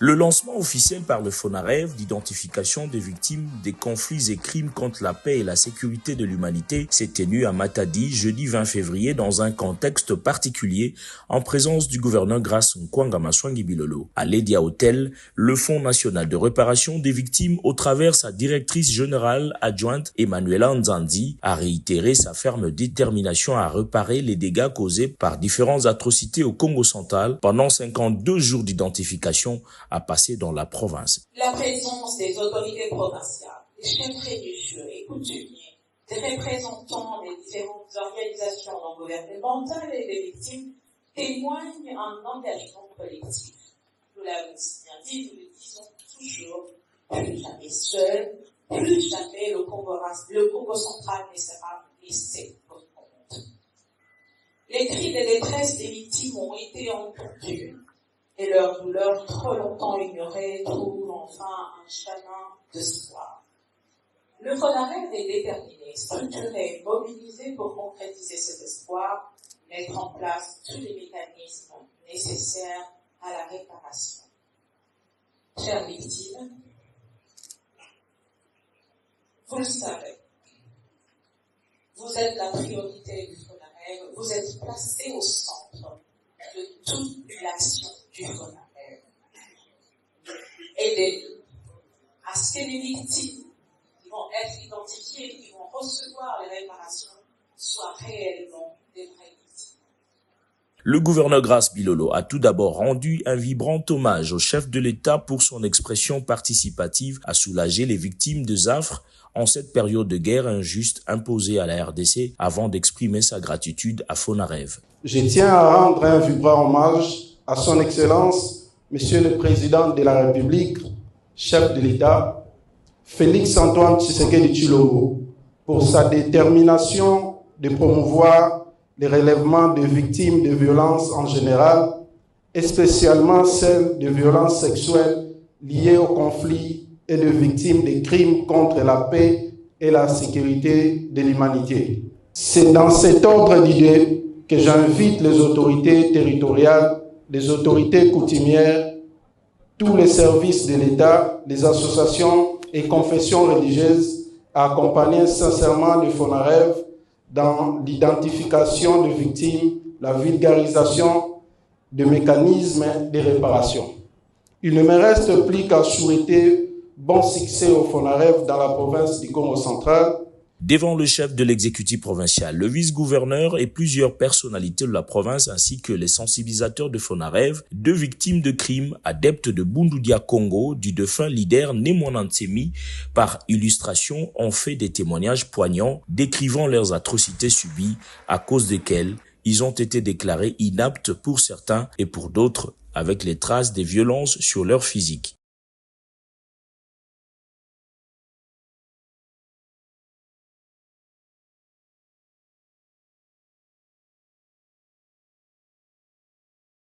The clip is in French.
Le lancement officiel par le FONAREV d'identification des victimes des conflits et crimes contre la paix et la sécurité de l'humanité s'est tenu à Matadi jeudi 20 février dans un contexte particulier en présence du gouverneur Grace Nkwanga Maswangi Bilolo. À l'Edia Hotel, le Fonds national de réparation des victimes, au travers sa directrice générale adjointe Emmanuela Nzandi, a réitéré sa ferme détermination à réparer les dégâts causés par différentes atrocités au Congo central pendant 52 jours d'identification à passer dans la province. La présence des autorités provinciales, des chefs religieux et coutumiers, des représentants des différentes organisations non gouvernementales et des victimes témoignent un engagement collectif. Nous l'avons si bien dit, nous le disons toujours, plus jamais seul, plus jamais le Congo central ne sera laissé pour compte. Les cris de détresse des victimes ont été entendus. Et leur douleur trop longtemps ignorée trouve enfin un chemin d'espoir. Le FONAREV est déterminé, structuré, mobilisé pour concrétiser cet espoir, mettre en place tous les mécanismes nécessaires à la réparation. Chères victimes, vous le savez, vous êtes la priorité du FONAREV, vous êtes placés au centre de toute l'action du FONAREV. Aidez-nous à ce que les victimes qui vont être identifiées et qui vont recevoir les réparations soient réellement des vraies victimes. Le gouverneur Grace Bilolo a tout d'abord rendu un vibrant hommage au chef de l'État pour son expression participative à soulager les victimes de Zafre en cette période de guerre injuste imposée à la RDC avant d'exprimer sa gratitude à FONAREV. Je tiens à rendre un vibrant hommage à son Excellence, Monsieur le Président de la République, chef de l'État, Félix Antoine Tshisekedi Tshilombo, pour sa détermination de promouvoir le relèvement des victimes de violences en général, et spécialement celles de violences sexuelles liées au conflit et de victimes de crimes contre la paix et la sécurité de l'humanité. C'est dans cet ordre d'idées que j'invite les autorités territoriales, les autorités coutumières, tous les services de l'État, les associations et confessions religieuses à accompagner sincèrement le FONAREV dans l'identification des victimes, la vulgarisation des mécanismes de réparation. Il ne me reste plus qu'à souhaiter bon succès au FONAREV dans la province du Congo central. Devant le chef de l'exécutif provincial, le vice-gouverneur et plusieurs personnalités de la province ainsi que les sensibilisateurs de FONAREV, deux victimes de crimes, adeptes de Bundudia Congo, du défunt leader Némona Ntsemi, par illustration, ont fait des témoignages poignants décrivant leurs atrocités subies à cause desquelles ils ont été déclarés inaptes pour certains et pour d'autres avec les traces des violences sur leur physique.